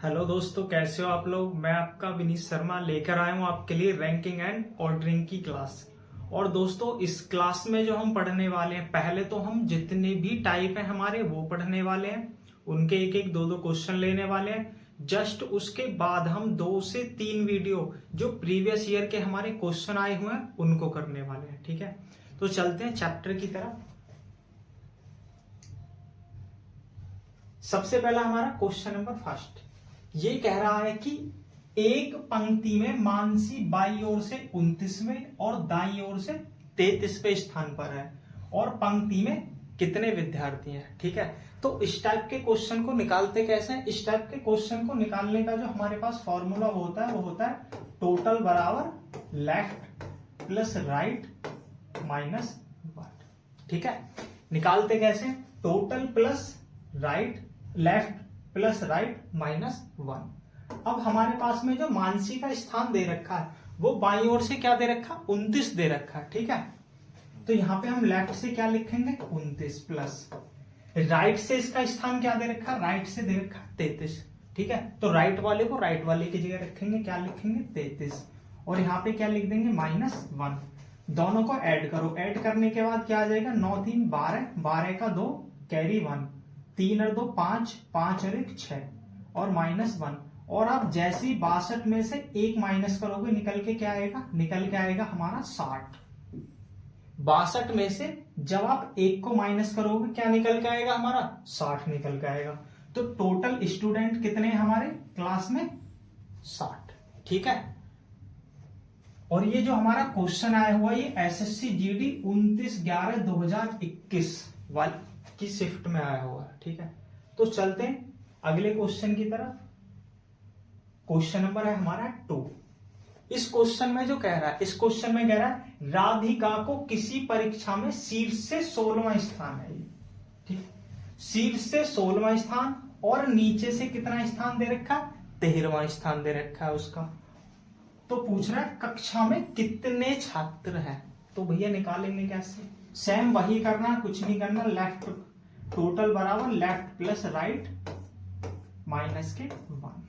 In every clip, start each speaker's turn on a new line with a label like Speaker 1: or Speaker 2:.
Speaker 1: Hello दोस्तों, कैसे हो आप लोग। मैं आपका विनीत शर्मा लेकर आया हूं आपके लिए रैंकिंग एंड ऑर्डरिंग की क्लास। और दोस्तों, इस क्लास में जो हम पढ़ने वाले हैं, पहले तो हम जितने भी टाइप हैं हमारे वो पढ़ने वाले हैं, उनके एक एक दो दो क्वेश्चन लेने वाले हैं। जस्ट उसके बाद हम 2 से 3 वीडियो जो प्रीवियस ईयर के हमारे क्वेश्चन आए हुए हैं उनको करने वाले हैं। ठीक है, तो चलते हैं चैप्टर की तरफ। सबसे पहला हमारा क्वेश्चन नंबर फर्स्ट ये कह रहा है कि एक पंक्ति में मानसी बाई ओर से 29वें और दाई ओर से 33वें स्थान पर है और पंक्ति में कितने विद्यार्थी हैं। ठीक है, तो इस टाइप के क्वेश्चन को निकालते कैसे हैं। इस टाइप के क्वेश्चन को निकालने का जो हमारे पास फॉर्मूला होता है वो होता है टोटल बराबर लेफ्ट प्लस राइट माइनस 1। ठीक है, निकालते कैसे, total plus right, left plus right minus 1। अब हमारे पास में जो मानसी का स्थान दे रखा है वो बाईं ओर से क्या दे रखा, 29 दे रखा है। ठीक है, तो यहां पे हम लेफ्ट से क्या लिखेंगे, 29 प्लस राइट से इसका स्थान क्या दे रखा, राइट से दे रखा 33। ठीक है, तो राइट वाले को राइट वाले की जगह रखेंगे, क्या लिखेंगे 33, और यहाँ पे क्या लिख देंगे माइनस 1। दोनों को ऐड करो, ऐड करने के बाद क्या आ जाएगा, 9 3 12, 12 का 2 कैरी 1, 3 और 2 5, 5 और 1 6 और माइनस 1। और आप जैसे ही 62 में से 1 माइनस करोगे निकल के क्या आएगा, निकल के आएगा हमारा 60। 62 में से जब आप 1 को माइनस करोगे क्या निकल के आएगा, हमारा 60 निकल के आएगा। तो टोटल स्टूडेंट कितने हैं हमारे क्लास में, 60। ठीक है, और ये जो हमारा क्वेश्चन आया हुआ ये एसएससी जीडी 29/11/2021 वाली की शिफ्ट में आया हुआ है। ठीक है, तो चलते हैं अगले क्वेश्चन की तरफ। क्वेश्चन नंबर है हमारा 2। इस क्वेश्चन में जो कह रहा है, इस क्वेश्चन में कह रहा है राधिका को किसी परीक्षा में शीर्ष से 16वां स्थान है। ठीक, शीर्ष से 16वां स्थान और नीचे से कितना स्थान दे रखा, 13वां स्थान दे रखा है उसका। तो पूछ रहा है कक्षा में कितने छात्र हैं। तो भैया निकालेंगे कैसे, सेम वही करना, कुछ नहीं करना, लेफ्ट टोटल बराबर लेफ्ट प्लस राइट माइनस के 1।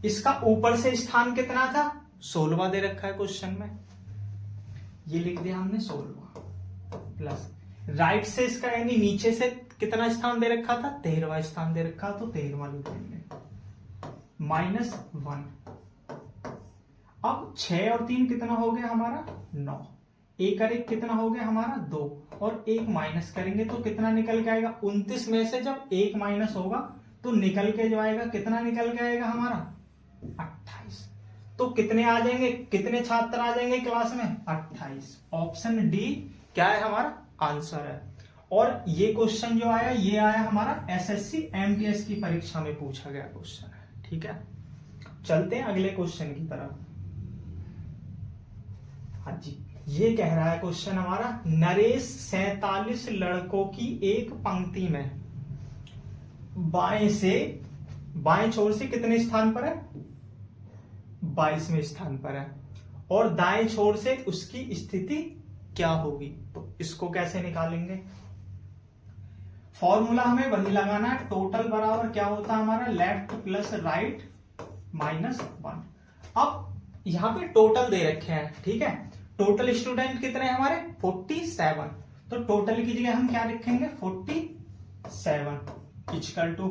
Speaker 1: इसका ऊपर से स्थान कितना था, 16वां दे रखा है क्वेश्चन में, ये लिख दिया हमने 16वां, प्लस राइट से इसका यानी नीचे से कितना स्थान दे रखा था, 13वां स्थान दे रखा, तो 13वां लिख देंगे माइनस 1। अब 6 और 3 कितना हो गया हमारा 9, 1 और 1 कितना हो गया हमारा 2, और 1 माइनस करेंगे तो कितना निकल के आएगा, 29 में से जब 1 माइनस होगा तो निकल के जो आएगा, कितना निकल के आएगा हमारा 28। तो कितने आ जाएंगे, कितने छात्र आ जाएंगे क्लास में, 28। ऑप्शन डी क्या है हमारा आंसर है। और ये क्वेश्चन जो आया ये आया हमारा एसएससी एमटीएस की परीक्षा में पूछा गया क्वेश्चन है। ठीक है, चलते हैं अगले क्वेश्चन की तरफ। हाँ जी, ये कह रहा है क्वेश्चन हमारा, नरेश 47 लड़कों की एक पंक्ति में बाएं छोर से कितने स्थान पर है, 22वें स्थान पर है, और दाएं छोर से उसकी स्थिति क्या होगी। तो इसको कैसे निकालेंगे, फॉर्मूला हमें वही लगाना है, टोटल बराबर क्या होता है हमारा, लेफ्ट प्लस राइट माइनस 1। अब यहां पे टोटल दे रखे हैं। ठीक है, टोटल स्टूडेंट कितने हैं हमारे 47, तो टोटल की जगह हम क्या लिखेंगे 47 इक्वल टू,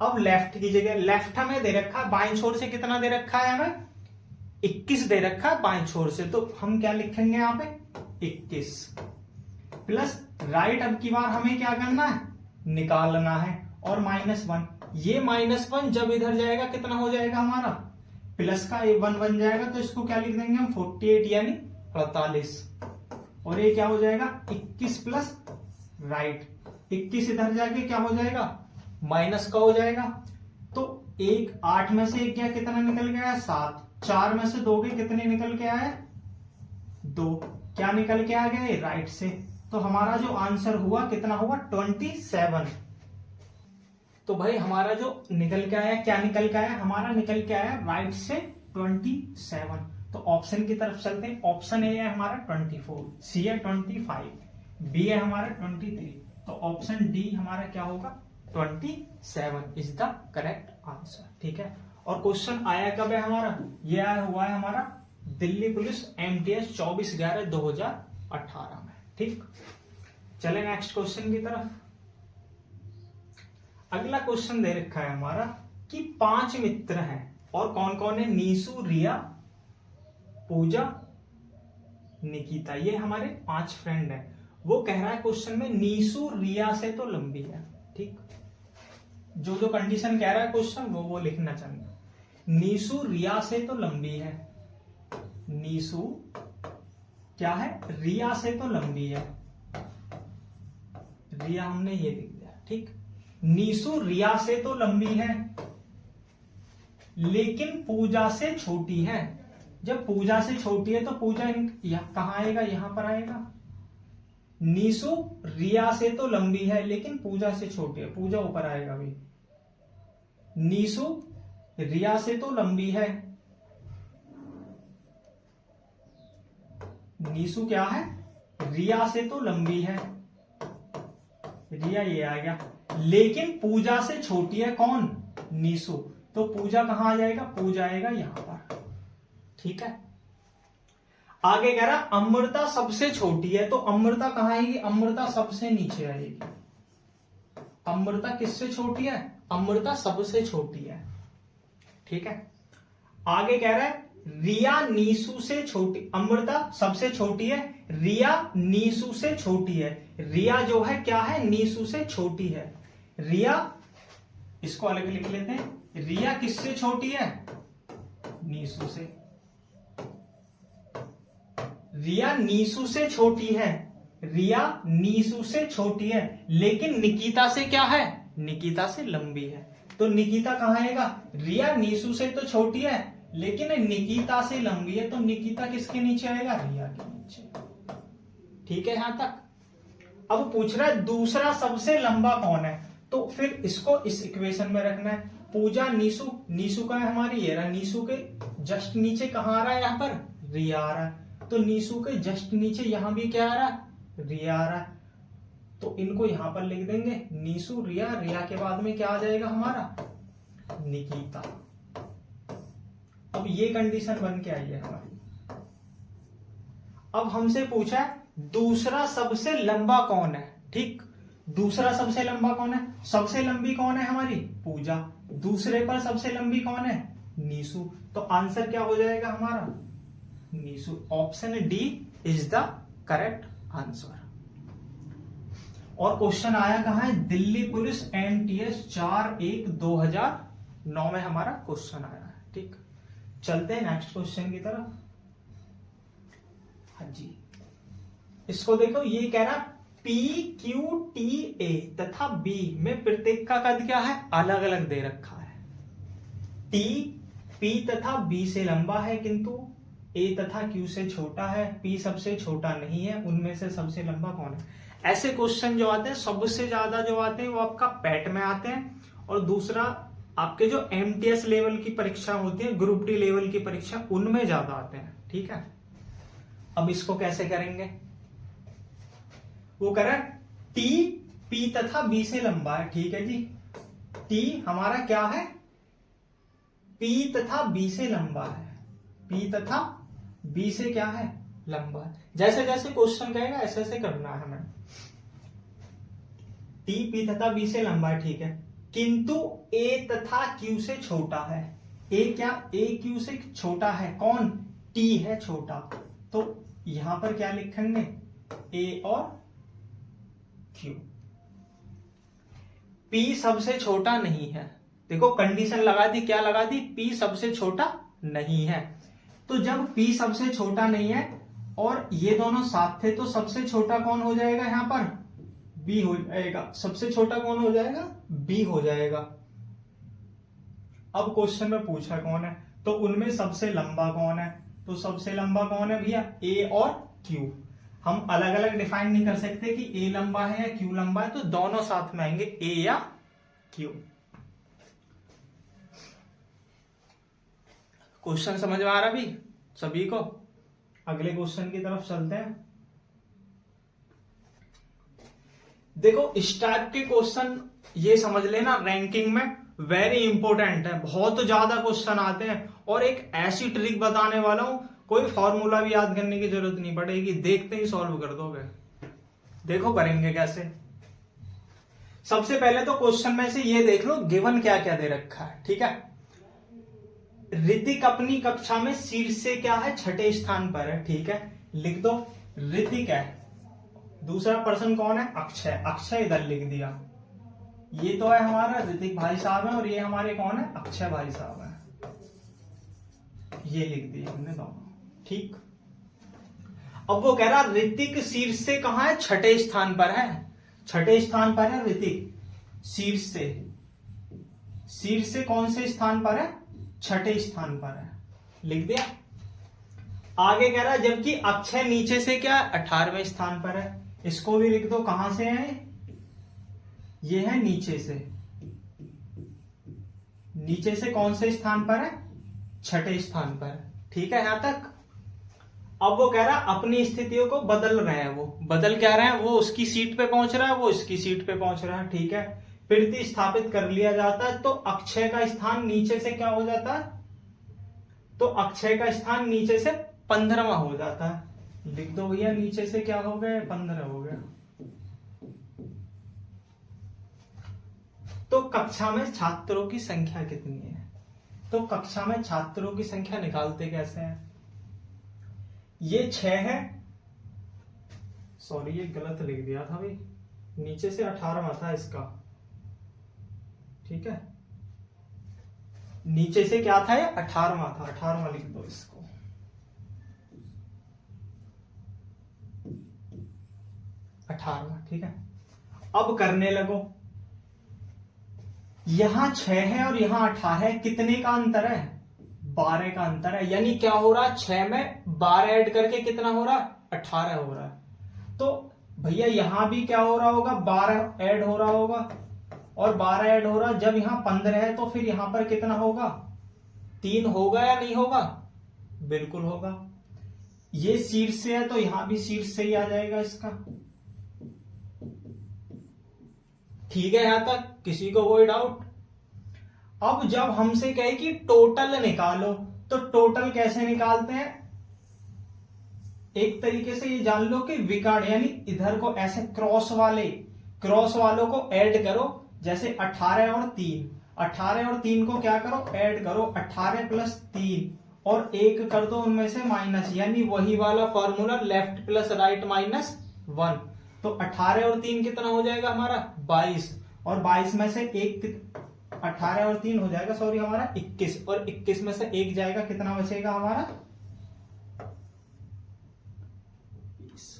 Speaker 1: अब लेफ्ट की जगह, लेफ्ट हमें दे रखा है बाएं छोर से कितना दे रखा है, हमें 21 दे रखा है बाएं छोर से, तो हम क्या लिखेंगे यहाँ पे 21 प्लस राइट। अब की बार हमें क्या करना है, निकालना है, और माइनस 1। ये माइनस 1 जब इधर जाएगा कितना हो जाएगा हमारा, प्लस का 1 बन जाएगा, तो इसको क्या लिख देंगे हम 48 यानी 48, और ये क्या हो जाएगा 21 प्लस राइट, 21 इधर जाके क्या हो जाएगा माइनस का हो जाएगा। तो 8 में से 1 क्या कितना निकल गया 7, 4 में से 2 के कितने निकल के आए 2, क्या निकल के आ गया राइट से। तो हमारा जो आंसर हुआ कितना हुआ 27। तो भाई हमारा जो निकल के आया, क्या निकल के आया, हमारा निकल के आया राइट से 27। तो ऑप्शन की तरफ चलते हैं। ऑप्शन ए है हमारा 24, सी है 25, बी है हमारा 23, तो ऑप्शन डी हमारा क्या होगा 27 इज द करेक्ट आंसर। ठीक है, और क्वेश्चन आया कब है हमारा, ये आया हुआ है हमारा दिल्ली पुलिस MTS 24/11/2018 में। ठीक, चले नेक्स्ट क्वेश्चन की तरफ। अगला क्वेश्चन दे रखा है हमारा कि 5 मित्र हैं और कौन कौन है, नीसू, रिया, पूजा, निकिता, ये हमारे 5 फ्रेंड हैं। वो कह रहा है क्वेश्चन में नीसू रिया से तो लंबी है। ठीक, जो जो कंडीशन कह रहा है क्वेश्चन वो लिखना चाहिए। नीसू रिया से तो लंबी है, नीसू क्या है, रिया से तो लंबी है, रिया हमने ये लिख दिया। ठीक, नीसू रिया से तो लंबी है लेकिन पूजा से छोटी है। जब पूजा से छोटी है तो पूजा कहां आएगा, यहां पर आएगा। नीसू रिया से तो लंबी है लेकिन पूजा से छोटी है, पूजा ऊपर आएगा भाई। नीसू रिया से तो लंबी है, नीसू क्या है, रिया से तो लंबी है, रिया ये आ गया, लेकिन पूजा से छोटी है। कौन, नीसू, तो पूजा कहां आ जाएगा, पूजा आएगा यहां पर। ठीक है, आगे कह रहा अमृता सबसे छोटी है, तो अमृता कहां आएगी, अमृता सबसे नीचे आएगी। अमृता किससे छोटी है, अमृता सबसे छोटी है। ठीक है, आगे कह रहा है रिया नीसू से छोटी, अमृता सबसे छोटी है, रिया नीसू से छोटी है। रिया जो है क्या है, नीसू से छोटी है। रिया, इसको अलग लिख लेते हैं, रिया किससे छोटी है, नीसू से। रिया नीसू से छोटी है, रिया नीसू से छोटी है, लेकिन निकिता से क्या है, निकिता से लंबी है। तो निकिता कहां आएगा, रिया नीसू से तो छोटी है लेकिन निकिता से लंबी है, तो निकिता किसके नीचे आएगा, रिया के नीचे। ठीक है, यहां तक। अब पूछ रहा है दूसरा सबसे लंबा कौन है, तो फिर इसको इस इक्वेशन में रखना है। पूजा नीसू, नीसू का है हमारी ये रहा, नीसू के जस्ट नीचे कहां आ रहा है, यहां पर रिया आ रहा है, तो नीसू के जस्ट नीचे यहां भी क्या आ रहा है, रिया आ रहा है। तो इनको यहां पर लिख देंगे नीसू रिया, रिया के बाद में क्या आ जाएगा हमारा, निकिता। अब ये कंडीशन बन के आई है हमारी। अब हमसे पूछा है दूसरा सबसे लंबा कौन है। ठीक, दूसरा सबसे लंबा कौन है, सबसे लंबी कौन है हमारी, पूजा। दूसरे पर सबसे लंबी कौन है, नीसू। तो आंसर क्या हो जाएगा हमारा, Neesu. Option D is the correct answer. और क्वेश्चन आया कहां है, दिल्ली पुलिस MTS 4/1/2009 में हमारा क्वेश्चन आया है। ठीक, चलते हैं नेक्स्ट क्वेश्चन की तरफ। हाँ जी, इसको देखो, ये कह रहा PQTA तथा B में प्रत्येक का कद क्या है, अलग अलग दे रखा है। T P तथा B से लंबा है किंतु A तथा Q से छोटा है, P सबसे छोटा नहीं है, उनमें से सबसे लंबा कौन है। ऐसे क्वेश्चन जो आते हैं सबसे ज्यादा जो आते हैं वो आपका पैट में आते हैं, और दूसरा आपके जो MTS लेवल की परीक्षा होती है, ग्रुप डी लेवल की परीक्षा, उनमें ज्यादा आते हैं। ठीक है, अब इसको कैसे करेंगे, वो कह रहा है T P तथा B से लंबा है। ठीक है जी, T हमारा क्या है, P तथा B से लंबा है, P तथा B से क्या है, लंबा है। जैसे जैसे क्वेश्चन कहेगा ऐसे ऐसे करना है हमें। T P तथा B से लंबा है, ठीक है, किंतु A तथा Q से छोटा है। A क्या, A Q से छोटा है, कौन, T है छोटा, तो यहां पर क्या लिखेंगे, A और Q। P सबसे छोटा नहीं है, देखो कंडीशन लगा दी, क्या लगा दी, P सबसे छोटा नहीं है। तो जब P सबसे छोटा नहीं है और ये दोनों साथ थे, तो सबसे छोटा कौन हो जाएगा, यहां पर B हो जाएगा। सबसे छोटा कौन हो जाएगा, B हो जाएगा। अब क्वेश्चन में पूछा कौन है, तो उनमें सबसे लंबा कौन है, तो सबसे लंबा कौन है भैया, A और Q। हम अलग अलग डिफाइन नहीं कर सकते कि A लंबा है या Q लंबा है, तो दोनों साथ में आएंगे, A या Q। क्वेश्चन समझ में आ रहा भी सभी को। अगले क्वेश्चन की तरफ चलते हैं। देखो इस टाइप के क्वेश्चन ये समझ लेना रैंकिंग में वेरी इंपॉर्टेंट है, बहुत ज्यादा क्वेश्चन आते हैं। और एक ऐसी ट्रिक बताने वाला हूं, कोई फॉर्मूला भी याद करने की जरूरत नहीं पड़ेगी, देखते ही सॉल्व कर दोगे। देखो करेंगे कैसे। सबसे पहले तो क्वेश्चन में से ये देख लो गिवन क्या क्या दे रखा है, ठीक है। ऋतिक अपनी कक्षा में शीर्ष से क्या है, छठे स्थान पर है, ठीक है, लिख दो। ऋतिक है, दूसरा पर्सन कौन है, अक्षय, अक्षय इधर लिख दिया। ये तो है हमारा ऋतिक भाई साहब है, और ये हमारे कौन है, अक्षय भाई साहब है, ये लिख दिया हमने दोनों, ठीक। अब वो कह रहा ऋतिक शीर्ष से कहां है, छठे स्थान पर है, छठे स्थान पर है ऋतिक, शीर्ष से, शीर्ष से कौन से स्थान पर है, छठे स्थान पर है, लिख दिया। आगे कह रहा है जबकि अक्षय नीचे से क्या, 18वें स्थान पर है, इसको भी लिख दो। कहां से है, ये है नीचे से, नीचे से कौन से स्थान पर है, छठे स्थान पर, ठीक है यहां तक। अब वो कह रहा है अपनी स्थितियों को बदल रहे हैं, वो बदल क्या रहे हैं, वो उसकी सीट पे पहुंच रहा है, वो इसकी सीट पे पहुंच रहा है, ठीक है। प्रतिस्थापित कर लिया जाता है तो अक्षय का स्थान नीचे से क्या हो जाता है, तो अक्षय का स्थान नीचे से 15वां हो जाता है, लिख दो भैया। नीचे से क्या हो गया, 15 हो गया। तो कक्षा में छात्रों की संख्या कितनी है, तो कक्षा में छात्रों की संख्या निकालते कैसे हैं, ये 6 है, सॉरी ये गलत लिख दिया था भाई, नीचे से 18वां था इसका, ठीक है, नीचे से क्या था, ये 18वां था, 18वां लिख दो इसको। 18वां, ठीक है। अब करने लगो, यहां 6 है और यहां 18 है, कितने का अंतर है, 12 का अंतर है, यानी क्या हो रहा है, 6 में 12 ऐड करके कितना हो रहा है, 18 हो रहा है। तो भैया यहां भी क्या हो रहा होगा, 12 ऐड हो रहा होगा, और 12 ऐड हो रहा, जब यहां 15 है तो फिर यहां पर कितना होगा, 3 होगा या नहीं होगा, बिल्कुल होगा। ये शीर्ष से है तो यहां भी शीर्ष से ही आ जाएगा इसका, ठीक है यहां तक, किसी को कोई डाउट। अब जब हमसे कहे कि टोटल निकालो, तो टोटल कैसे निकालते हैं, एक तरीके से ये जान लो कि विकर्ण, यानी इधर को ऐसे क्रॉस वालों को ऐड करो, जैसे 18 और 3, 18 और 3 को क्या करो, ऐड करो, 18 प्लस 3 और 1 कर दो उनमें से माइनस, यानी वही वाला formula left plus right minus 1। तो 18 और 3 कितना हो जाएगा हमारा, 22, और 22 में से 18 और 3 हो जाएगा, सॉरी हमारा 21, और 21 में से 1 जाएगा, कितना बचेगा हमारा, 20।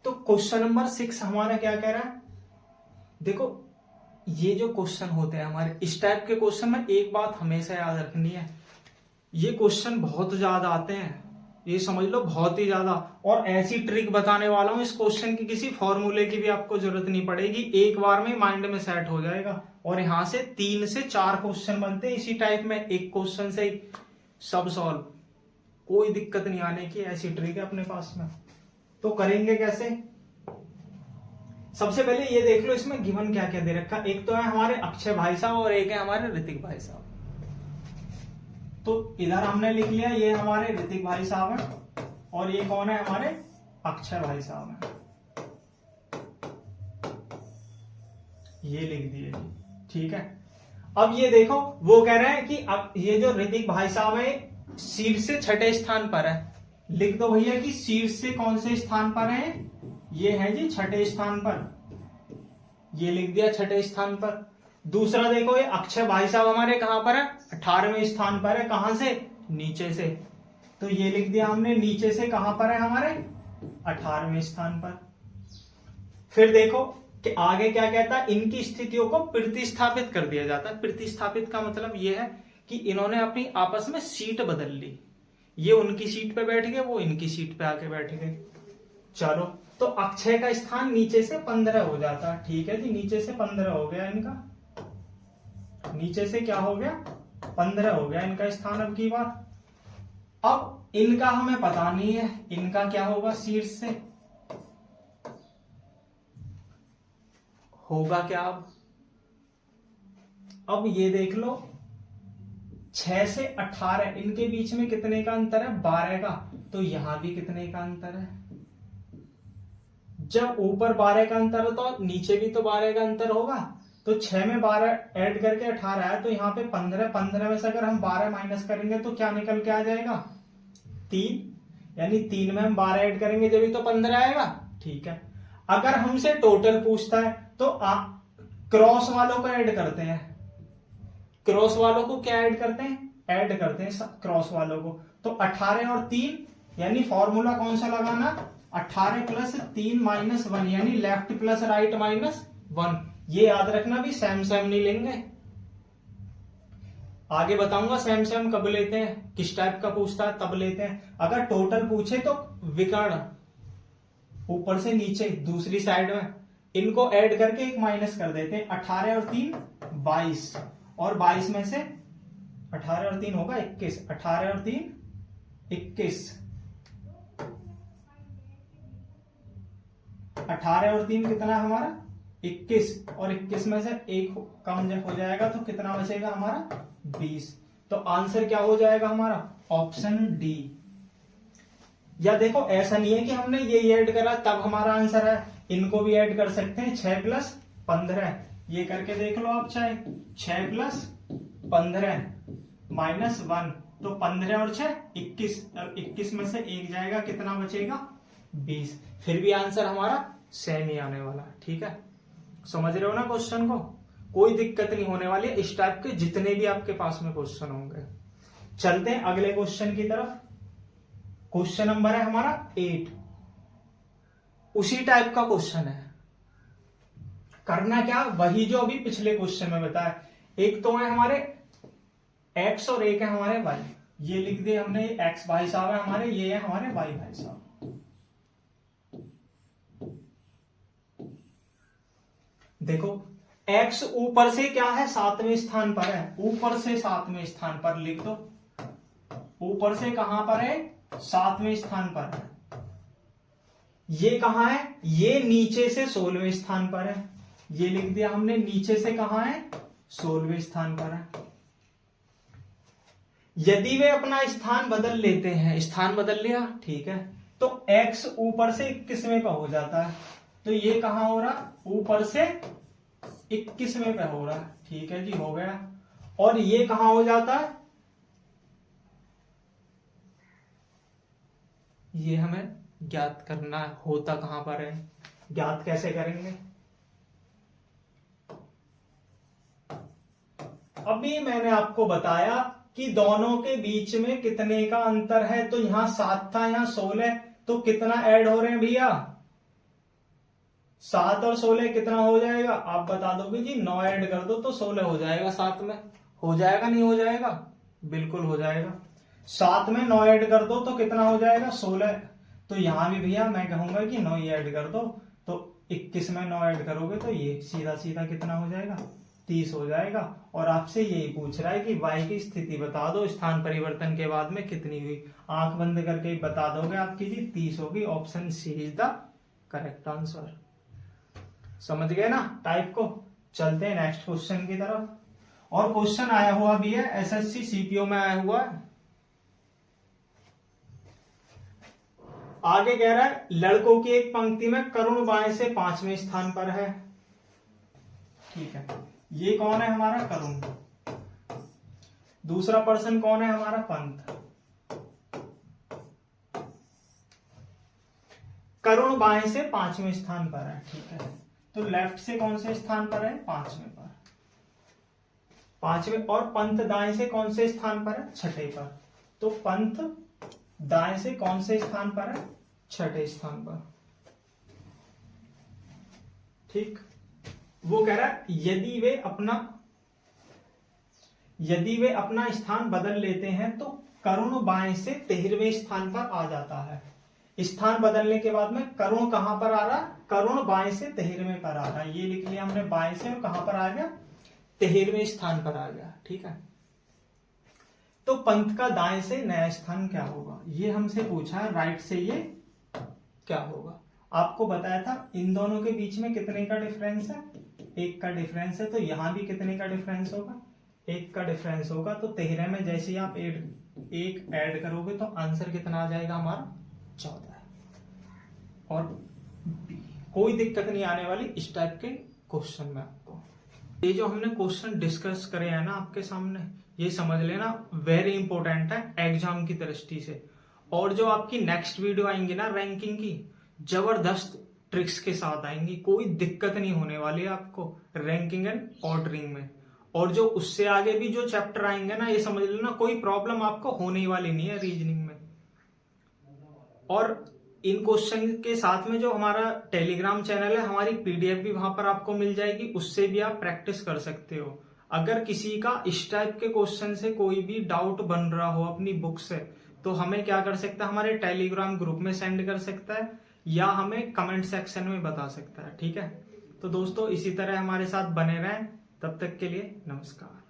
Speaker 1: तो क्वेश्चन नंबर 6 हमारा क्या कह रहा है, देखो ये जो क्वेश्चन होते हैं हमारे, इस टाइप के क्वेश्चन में एक बात हमेशा याद रखनी है, ये क्वेश्चन बहुत ज्यादा आते हैं, ये समझ लो बहुत ही ज्यादा। और ऐसी ट्रिक बताने वाला हूं, इस क्वेश्चन की किसी फॉर्मूले की भी आपको जरूरत नहीं पड़ेगी, एक बार में माइंड में सेट हो जाएगा। और यहां से 3 से 4 क्वेश्चन बनते हैं इसी टाइप में, एक क्वेश्चन से सब सॉल्व, कोई दिक्कत नहीं आने की, ऐसी ट्रिक है अपने पास में। तो करेंगे कैसे, सबसे पहले ये देख लो इसमें गिवन क्या क्या दे रखा, एक तो है हमारे अक्षय भाई साहब और एक है हमारे ऋतिक भाई साहब। तो इधर हमने लिख लिया ये हमारे ऋतिक भाई साहब हैं, और ये कौन है, हमारे अक्षय भाई साहब हैं, ये लिख दिए, ठीक है। अब ये देखो वो कह रहे हैं कि अब ये जो ऋतिक भाई साहब है शीर्ष से छठे स्थान पर है, लिख दो भैया कि शीर्ष से कौन से स्थान पर है, ये है जी छठे स्थान पर, ये लिख दिया छठे स्थान पर। दूसरा देखो ये अक्षय भाई साहब हमारे कहां पर है, 18वें स्थान पर है, कहां से, नीचे से, तो ये लिख दिया हमने, नीचे से कहां पर है हमारे, 18वें स्थान पर। फिर देखो कि आगे क्या कहता है, इनकी स्थितियों को प्रतिस्थापित कर दिया जाता है। प्रतिस्थापित का मतलब ये है कि इन्होंने अपनी आपस में सीट बदल ली, ये उनकी सीट पे बैठ गए, वो इनकी सीट पे आके बैठ गए। चलो, तो अक्षय का स्थान नीचे से 15 हो जाता है। ठीक है जी, नीचे से 15 हो गया इनका, नीचे से क्या हो गया 15 हो गया इनका स्थान। अब की बात, अब इनका हमें पता नहीं है, इनका क्या होगा शीर्ष से होगा क्या। अब ये देख लो 6 से 18 इनके बीच में कितने का अंतर है 12 का, तो यहां भी कितने का अंतर है। जब ऊपर 12 का अंतर हो तो नीचे भी तो 12 का अंतर होगा, तो 6 में 12 ऐड करके 18 है, तो यहाँ पे 15, 15 में से अगर हम 12 माइनस करेंगे तो क्या निकल के आ जाएगा 3, यानी 3 में हम 12 ऐड करेंगे जब भी तो 15 आएगा। ठीक है, अगर हमसे टोटल पूछता है तो क्रॉस वालों को ऐड करते हैं, क्रॉस वालों को क्या ऐड करते हैं, ऐड करते हैं क्रॉस वालों को। तो 18 और 3, यानी फॉर्मूला कौन सा लगाना, 18 प्लस 3 माइनस 1, यानी लेफ्ट प्लस राइट माइनस 1। ये याद रखना भी सेम सेम नहीं लेंगे, आगे बताऊंगा सेम सेम कब लेते हैं, किस टाइप का पूछता है तब लेते हैं। अगर टोटल पूछे तो विकर्ण ऊपर से नीचे दूसरी साइड में, इनको ऐड करके एक माइनस कर देते हैं। 18 और 3 22, और 22 में से 18 और 3 होगा 21, 18 और 3 21, 18 और 3 कितना हमारा 21, और 21 में से एक कम जब हो जाएगा तो कितना बचेगा हमारा 20। तो आंसर क्या हो जाएगा हमारा ऑप्शन डी। या देखो ऐसा नहीं है कि हमने ये ऐड करा तब हमारा आंसर है, इनको भी ऐड कर सकते हैं। 6 प्लस 15, ये करके देख लो आप चाहे, 6 प्लस 15 माइनस 1, तो 15 और 6 21, और 21 में से एक जाएगा कितना बचेगा 20। फिर भी आंसर हमारा सेम ही आने वाला। ठीक है, समझ रहे हो ना क्वेश्चन को, कोई दिक्कत नहीं होने वाली है। इस टाइप के जितने भी आपके पास में क्वेश्चन होंगे। चलते हैं अगले क्वेश्चन की तरफ। क्वेश्चन नंबर है हमारा 8, उसी टाइप का क्वेश्चन है। करना क्या, वही जो अभी पिछले क्वेश्चन में बताया। एक तो है हमारे x और एक है हमारे y, ये लिख दिए हमने, x भाई साहब है हमारे, ये है हमारे y भाई साहब। देखो x ऊपर से क्या है 7वें स्थान पर है, ऊपर से 7वें स्थान पर लिख दो, ऊपर से कहां पर है 7वें स्थान पर है। ये कहां है, ये नीचे से 16वें स्थान पर है, ये लिख दिया हमने, नीचे से कहां है 16वें स्थान पर है। यदि वे अपना स्थान बदल लेते हैं, स्थान बदल लिया ठीक है, तो x ऊपर से 21वें पर हो जाता है, तो ये कहां हो रहा ऊपर से 21वें पे हो रहा है। ठीक है जी, हो गया। और ये कहां हो जाता है, ये हमें ज्ञात करना है, होता कहां पर है, ज्ञात कैसे करेंगे। अभी मैंने आपको बताया कि दोनों के बीच में कितने का अंतर है, तो यहां 7 था, यहां 16, तो कितना ऐड हो रहे हैं भैया 7 और 16 कितना हो जाएगा, आप बता दोगे जी 9 ऐड कर दो तो 16 हो जाएगा, 7 में हो जाएगा नहीं हो जाएगा, बिल्कुल हो जाएगा। 7 में 9 ऐड कर दो तो कितना हो जाएगा 16, तो यहां भी भैया मैं कहूंगा कि 9 ही ऐड कर दो, तो 21 में 9 ऐड करोगे तो ये सीधा सीधा कितना हो जाएगा 30 हो जाएगा। और आपसे यही पूछ रहा है कि y की स्थिति बता दो स्थान परिवर्तन के बाद में कितनी हुई, आंख बंद करके बता दोगे आपकी जी 30 होगी। Option C is the correct answer. समझ गए ना टाइप को। चलते हैं नेक्स्ट क्वेश्चन की तरफ, और क्वेश्चन आया हुआ भी है एसएससी सीपीओ में आया हुआ है। आगे कह रहा है लड़कों की एक पंक्ति में करुण बाएं से 5वें स्थान पर है। ठीक है, ये कौन है हमारा करुण, दूसरा पर्सन कौन है हमारा पंत। करुण बाएं से 5वें स्थान पर है। ठीक है, तो लेफ्ट से कौन से स्थान पर है 5वें पर, 5वें, और पंत दाएं से कौन से स्थान पर है 6ठे पर, तो पंत दाएं से कौन से स्थान पर है 6ठे स्थान पर। ठीक, वो कह रहा है यदि वे अपना स्थान बदल लेते हैं तो करुण बाएं से 13वें स्थान पर आ जाता है। स्थान बदलने के बाद में करुण कहां पर आ रहा है, करुण बाएं से 13वें पर आ रहा है। ये लिख लिया हमने, बाएं से और कहां पर आ गया, 13वें स्थान पर आ गया। ठीक है, तो पंथ का दाएं से नया स्थान क्या होगा, ये हमसे पूछा है। राइट से ये क्या होगा, आपको बताया था इन दोनों के बीच में कितने का डिफरेंस है, 1 का डिफरेंस है। तो यहां भी कितने का डिफरेंस होगा, 1 का डिफरेंस होगा। तो 13 में जैसे ही आप 1 ऐड करोगे तो आंसर कितना आ जाएगा हमारा, 14। और कोई दिक्कत नहीं आने वाली इस टाइप के क्वेश्चन में आपको। ये जो हमने क्वेश्चन डिस्कस करे हैं ना आपके सामने, ये समझ लेना वेरी इंपॉर्टेंट है एग्जाम की दृष्टि से। और जो आपकी नेक्स्ट वीडियो आएंगी ना रैंकिंग की, जबरदस्त ट्रिक्स के साथ आएंगी, कोई दिक्कत नहीं होने वाली है आपको रैंकिंग एंड ऑर्डरिंग में। और जो उससे आगे भी जो चैप्टर आएंगे ना, ये समझ लेना कोई प्रॉब्लम आपको होने ही वाली नहीं है रीजनिंग में। और इन क्वेश्चन के साथ में जो हमारा टेलीग्राम चैनल है, हमारी पीडीएफ भी वहां पर आपको मिल जाएगी, उससे भी आप प्रैक्टिस कर सकते हो। अगर किसी का इस टाइप के क्वेश्चन से कोई भी डाउट बन रहा हो अपनी बुक से, तो हमें क्या कर सकता है, हमारे टेलीग्राम ग्रुप में सेंड कर सकता है या हमें कमेंट सेक्शन में बता सकता है। ठीक है, तो दोस्तों इसी तरह हमारे साथ बने रहें, तब तक के लिए नमस्कार।